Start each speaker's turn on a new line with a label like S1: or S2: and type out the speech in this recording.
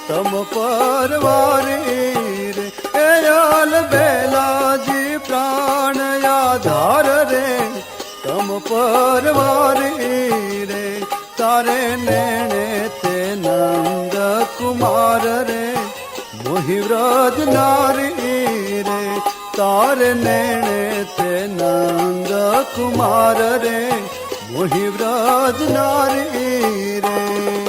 S1: તમ પરવારી રે એલ બેલાજી પ્રાણ આધાર રે તમ પરવારી રે તારે નેણે તે નંદ કુમાર રે મોહી વ્રજ નારી રે તારે નેણે તે નંદ કુમાર રે મોહી વ્રજ નારી રે